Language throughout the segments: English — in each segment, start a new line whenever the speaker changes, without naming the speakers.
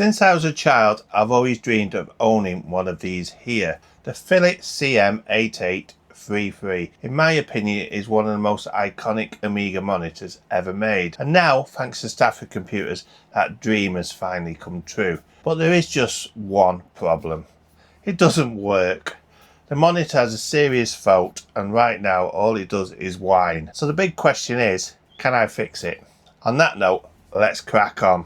Since I was a child, I've always dreamed of owning one of these here, the Philips CM8833. In my opinion, it is one of the most iconic Amiga monitors ever made. And now, thanks to Stafford Computers, that dream has finally come true. But there is just one problem. It doesn't work. The monitor has a serious fault, and right now all it does is whine. So the big question is, can I fix it? On that note, let's crack on.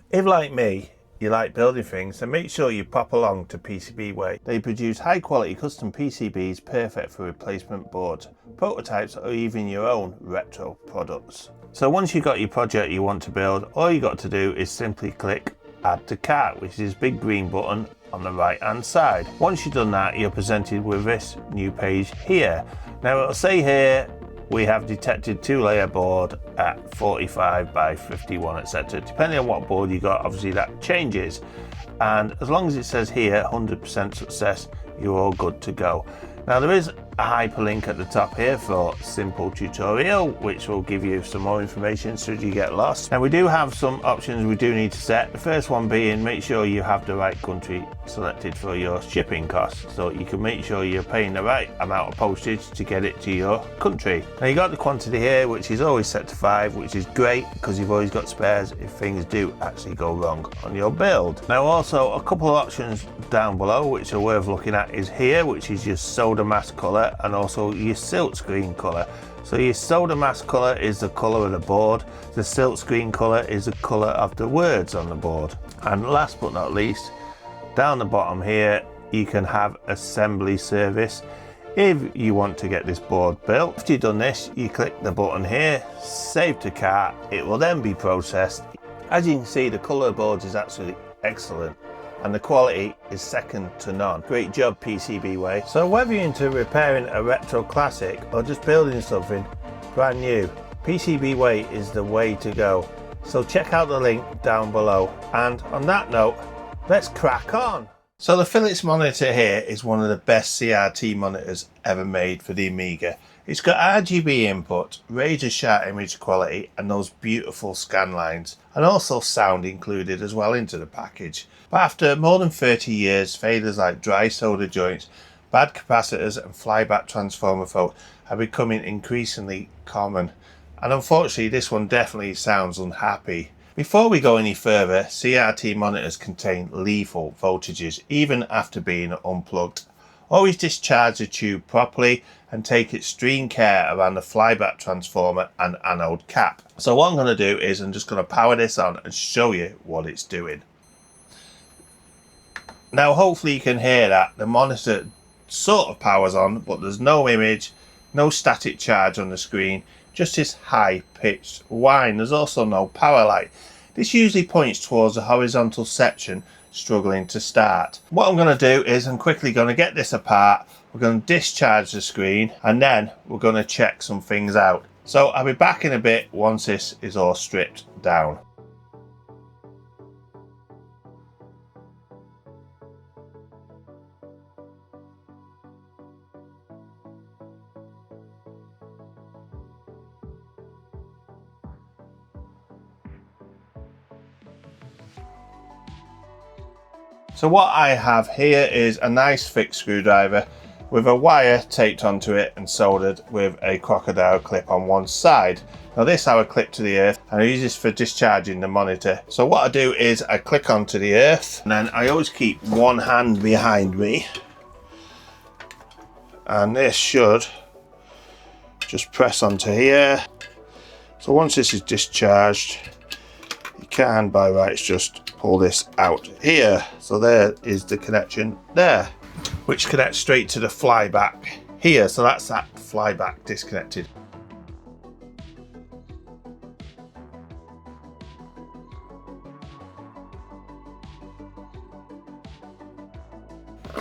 If, like me, you like building things, then make sure you pop along to PCBWay. They produce high quality custom PCBs perfect for replacement boards, prototypes, or even your own retro products. So once you've got your project you want to build, all you got to do is simply click Add to Cart, which is this big green button on the right hand side. Once you've done that, you're presented with this new page here. Now it'll say here, we have detected 2-layer board at 45 by 51, etc. Depending on what board you got, obviously that changes. And as long as it says here 100% success, you're all good to go. Now there is a hyperlink at the top here for simple tutorial, which will give you some more information should you get lost. Now we do have some options we do need to set. The first one being, make sure you have the right country selected for your shipping costs, so you can make sure you're paying the right amount of postage to get it to your country. Now you got the quantity here, which is always set to 5, which is great because you've always got spares if things do actually go wrong on your build. Now also a couple of options down below which are worth looking at is here, which is your solder mask color and also your silk screen color. So your solder mask color is the color of the board, the silk screen color is the color of the words on the board. And last but not least, down the bottom here you can have assembly service if you want to get this board built. After you've done this, you click the button here, save to cart, it will then be processed. As you can see, the color of the boards is absolutely excellent and the quality is second to none. Great job PCBWay. So whether you're into repairing a retro classic or just building something brand new, PCBWay is the way to go. So check out the link down below, and on that note, let's crack on. So the Philips monitor here is one of the best CRT monitors ever made for the Amiga. It's got RGB input, razor sharp image quality and those beautiful scan lines, and also sound included as well into the package. But after more than 30 years, failures like dry solder joints, bad capacitors and flyback transformer fault are becoming increasingly common, and unfortunately this one definitely sounds unhappy. Before we go any further, CRT monitors contain lethal voltages even after being unplugged. Always discharge the tube properly and take extreme care around the flyback transformer and anode cap. So what I'm going to do is I'm just going to power this on and show you what it's doing. Now hopefully you can hear that the monitor sort of powers on, but there's no image, no static charge on the screen, just this high pitched whine. There's also no power light. This usually points towards the horizontal section struggling to start. What I'm going to do is I'm quickly going to get this apart, we're going to discharge the screen, and then we're going to check some things out. So I'll be back in a bit once this is all stripped down. So what I have here is a nice thick screwdriver with a wire taped onto it and soldered with a crocodile clip on one side. Now this I would clip to the earth, and I use this for discharging the monitor. So what I do is I click onto the earth, and then I always keep one hand behind me, and this should just press onto here. So once this is discharged, you can by rights just pull this out here. So there is the connection there, which connects straight to the flyback here. So that's that flyback disconnected.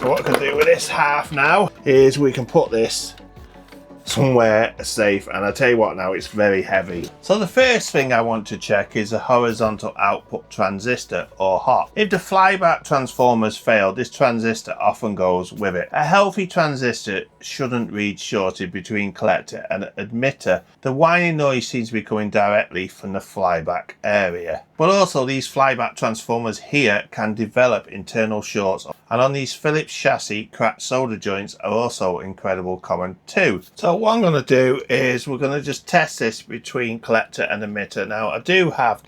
So what we can do with this half now is we can put this somewhere safe, and I tell you what now, it's very heavy. So the first thing I want to check is a horizontal output transistor, or HOT. If the flyback transformers fail, this transistor often goes with it. A healthy transistor shouldn't read shorted between collector and emitter. The whining noise seems to be coming directly from the flyback area. But also these flyback transformers here can develop internal shorts, and on these Philips chassis, cracked solder joints are also incredibly common too. So what I'm going to do is we're going to just test this between collector and emitter. Now I do have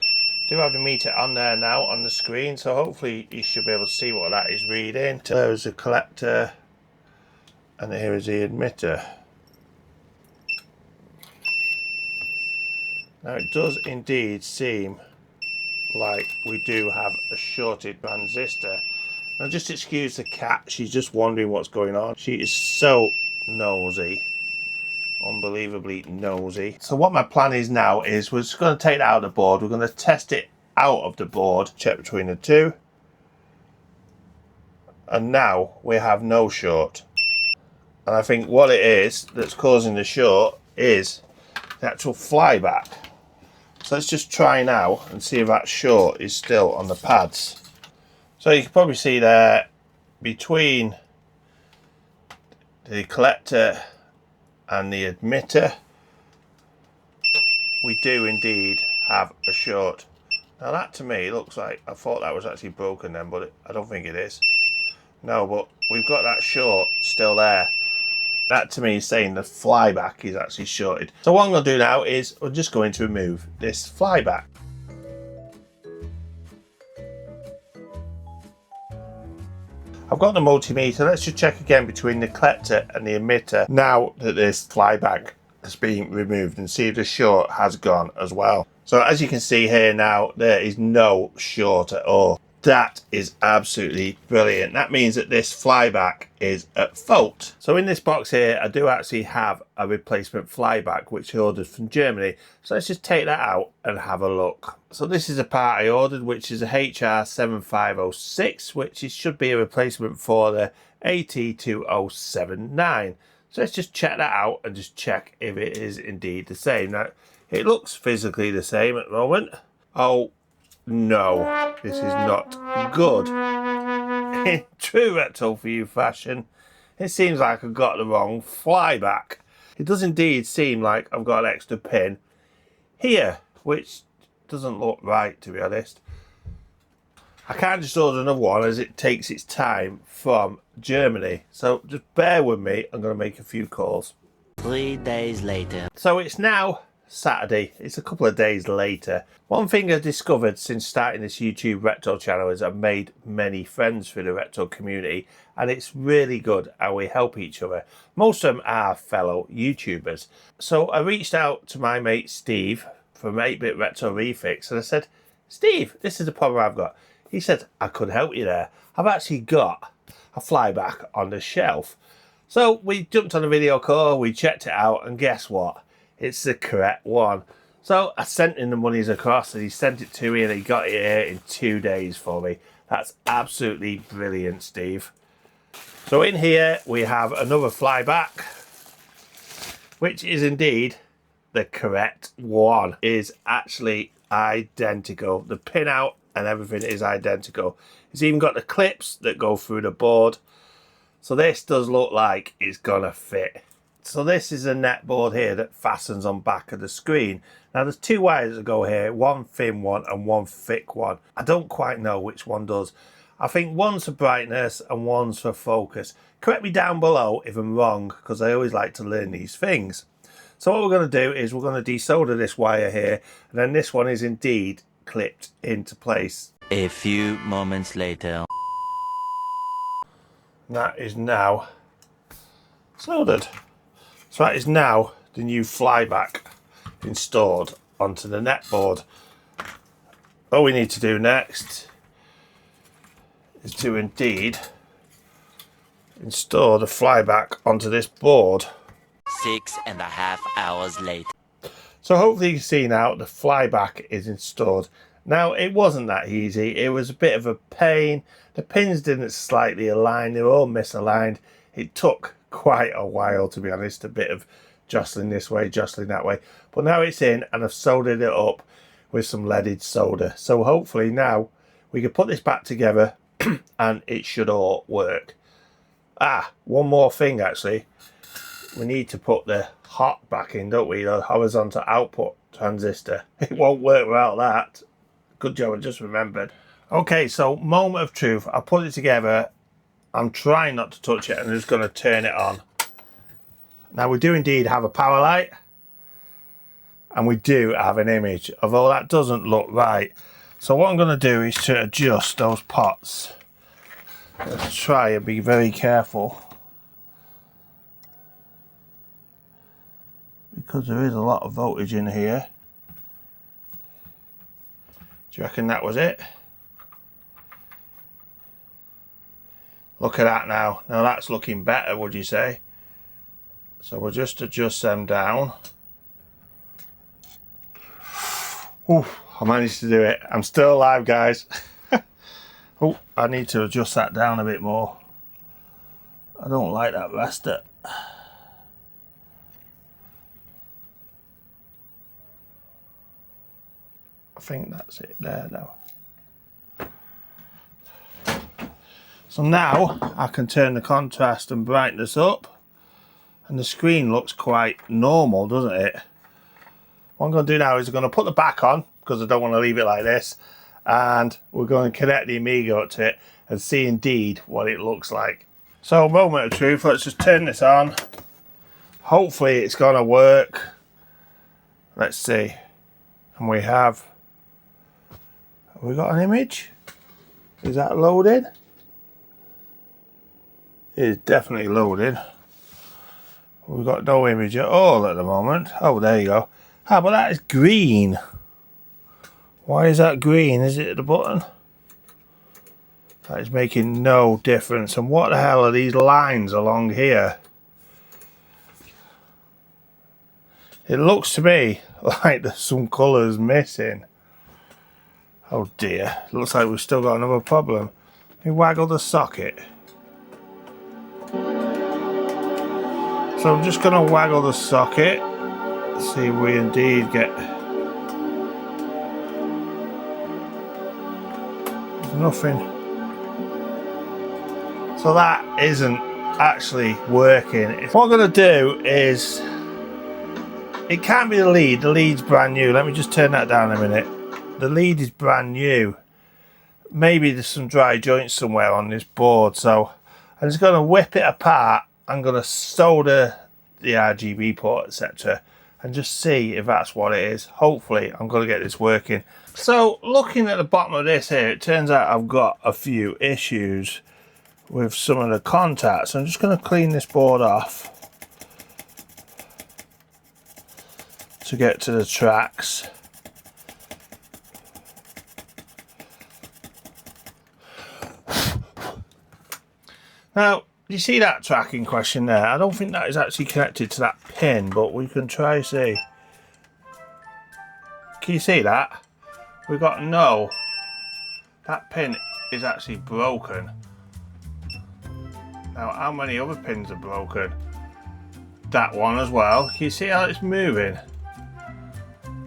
the meter on there now on the screen, so hopefully you should be able to see what that is reading. There's a collector and here is the emitter. Now it does indeed seem like we do have a shorted transistor. Now just excuse the cat, she's just wondering what's going on. She is so nosy, unbelievably nosy. So what my plan is now is we're just going to take it out of the board, we're going to test it out of the board, check between the two, and now we have no short. And I think what it is that's causing the short is the actual flyback. So let's just try now and see if that short is still on the pads. So you can probably see there between the collector and the emitter, we do indeed have a short. Now that to me looks like, I thought that was actually broken then, but I don't think it is. No, but we've got that short still there. That to me is saying the flyback is actually shorted. So what I'm going to do now is we're just going to remove this flyback. I've got the multimeter. Let's just check again between the collector and the emitter now that this flyback has been removed, and see if the short has gone as well. So as you can see here now, there is no short at all. That is absolutely brilliant. That means that this flyback is at fault. So in this box here, I do actually have a replacement flyback which I ordered from Germany. So let's just take that out and have a look. So this is a part I ordered, which is a HR7506, which should be a replacement for the AT2079. So let's just check that out and just check if it is indeed the same. Now, it looks physically the same at the moment. Oh, no, this is not good. In true Retro For You fashion, it seems like I've got the wrong flyback. It does indeed seem like I've got an extra pin here, which doesn't look right, to be honest. I can't just order another one as it takes its time from Germany. So just bear with me, I'm going to make a few calls.
3 days later.
So it's now Saturday, it's a couple of days later. One thing I've discovered since starting this YouTube retro channel is I've made many friends through the retro community, and it's really good how we help each other. Most of them are fellow YouTubers. So I reached out to my mate Steve from 8-Bit Retro Refix and I said, Steve, this is the problem I've got. He said, I could help you there. I've actually got a flyback on the shelf. So we jumped on a video call, we checked it out, and guess what? It's the correct one. So I sent him the monies across and he sent it to me and he got it here in 2 days for me. That's absolutely brilliant, Steve. So in here we have another flyback, which is indeed the correct one. It is actually identical. The pinout and everything is identical. It's even got the clips that go through the board. So this does look like it's gonna fit. So this is a net board here that fastens on back of the screen. Now there's two wires that go here, one thin one and one thick one. I don't quite know which one does. I think one's for brightness and one's for focus. Correct me down below if I'm wrong, because I always like to learn these things. So what we're going to do is we're going to desolder this wire here, and then this one is indeed clipped into place.
A few moments later.
That is now soldered. So that is now the new flyback installed onto the net board. All we need to do next is to indeed install the flyback onto this board.
6.5 hours later.
So hopefully you can see now the flyback is installed. Now it wasn't that easy, it was a bit of a pain. The pins didn't slightly align, they were all misaligned. It took quite a while, to be honest, a bit of jostling this way, jostling that way. But now it's in, and I've soldered it up with some leaded solder. So hopefully now we can put this back together and it should all work. One more thing actually. We need to put the hot back in, don't we? The horizontal output transistor. It won't work without that. Good job, I just remembered. Okay, so moment of truth. I put it together. I'm trying not to touch it. I'm just going to turn it on. Now we do indeed have a power light. And we do have an image, although that doesn't look right. So what I'm going to do is to adjust those pots. Let's try and be very careful, because there is a lot of voltage in here. Do you reckon that was it? Look at that now. Now that's looking better, would you say? So we'll just adjust them down. Oof, I managed to do it. I'm still alive, guys. Oh, I need to adjust that down a bit more. I don't like that raster. I think that's it there now. So now I can turn the contrast and brightness up, and the screen looks quite normal, doesn't it? What I'm going to do now is I'm going to put the back on, because I don't want to leave it like this, and we're going to connect the Amiga up to it and see indeed what it looks like. So moment of truth, let's just turn this on. Hopefully it's going to work. Let's see. And we have we got an image? Is that loaded? It is definitely loaded. We've got no image at all at the moment. Oh, there you go. But that is green. Why is that green? Is it at the button? That is making no difference. And what the hell are these lines along here? It looks to me like there's some colours missing. Oh dear. It looks like we've still got another problem. Let me waggle the socket. So I'm just going to waggle the socket. See if we indeed get... There's nothing. So that isn't actually working. What I'm going to do is... It can't be the lead. The lead's brand new. Let me just turn that down a minute. The lead is brand new. Maybe there's some dry joints somewhere on this board. So I'm just going to whip it apart. I'm going to solder the RGB port, etc. and just see if that's what it is. Hopefully I'm going to get this working. So looking at the bottom of this here, it turns out I've got a few issues with some of the contacts. I'm just going to clean this board off to get to the tracks. Now, you see that track in question there? I don't think that is actually connected to that pin, but we can try see. Can you see that? We've got no. That pin is actually broken. Now, how many other pins are broken? That one as well. Can you see how it's moving?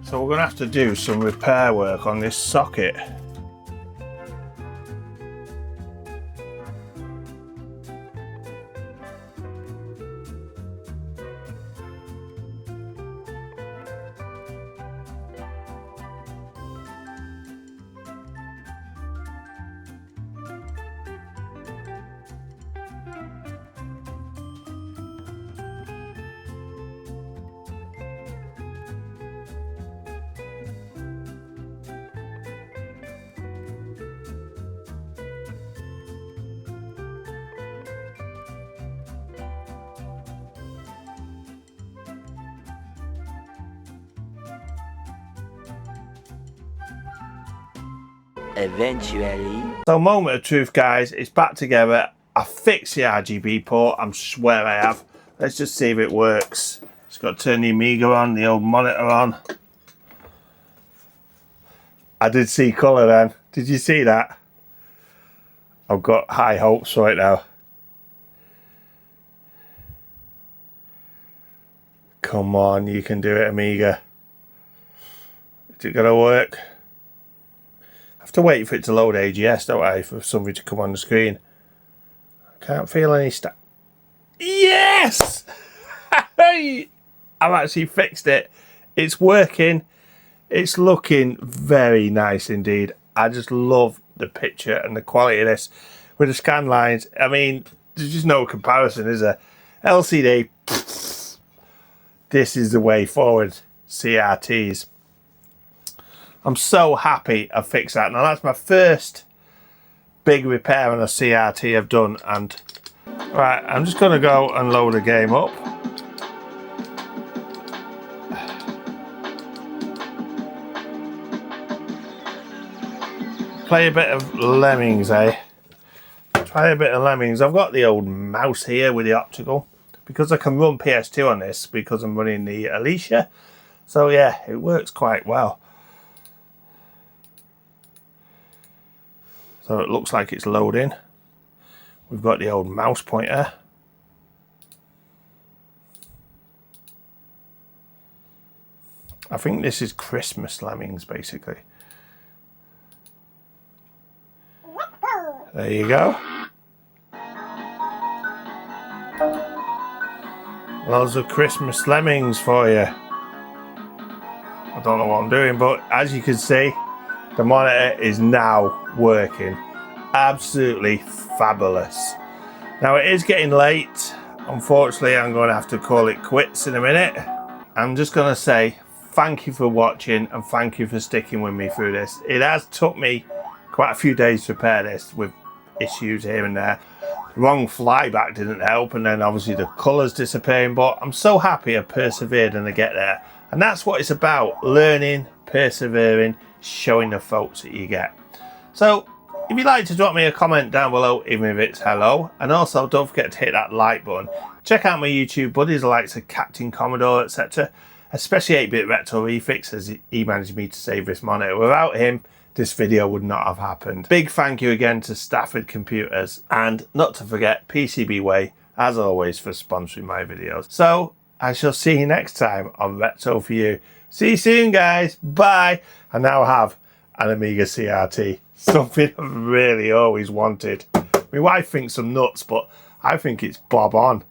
So we're going to have to do some repair work on this socket.
Eventually.
So moment of truth, guys, it's back together. I fixed the RGB port, I swear I have. Let's just see if it works. Just got to turn the Amiga on, the old monitor on. I did see colour then. Did you see that? I've got high hopes right now. Come on, you can do it, Amiga. Is it gonna work? I have to wait for it to load AGS, don't I, for something to come on the screen. I can't feel any Yes! I've actually fixed it. It's working. It's looking very nice indeed. I just love the picture and the quality of this with the scan lines. I mean, there's just no comparison, is there? LCD. This is the way forward. CRTs. I'm so happy I fixed that. Now that's my first big repair on a CRT I've done. And right, I'm just going to go and load the game up. Play a bit of Lemmings, eh? Try a bit of Lemmings. I've got the old mouse here with the optical because I can run PS2 on this because I'm running the Alicia. So yeah, it works quite well. So it looks like it's loading. We've got the old mouse pointer. I think this is Christmas Lemmings, basically. There you go. Loads of Christmas Lemmings for you. I don't know what I'm doing, but as you can see, the monitor is now working. Absolutely fabulous. Now it is getting late. Unfortunately, I'm going to have to call it quits in a minute. I'm just going to say thank you for watching and thank you for sticking with me through this. It has took me quite a few days to repair this with issues here and there. The wrong flyback didn't help, and then obviously the colours disappearing, but I'm so happy I persevered and I get there. And that's what it's about, learning, persevering, showing the faults that you get. So if you'd like to drop me a comment down below, even if it's hello, and also don't forget to hit that like button. Check out my YouTube buddies, the likes of Captain Commodore, etc. Especially 8-Bit Retro Refix, as he managed me to save this monitor. Without him, this video would not have happened. Big thank you again to Stafford Computers, and not to forget PCBWay, as always, for sponsoring my videos. So I shall see you next time on Retro for You. See you soon, guys. Bye. I now have an Amiga CRT, something I've really always wanted. My wife thinks I'm nuts, but I think it's bob on.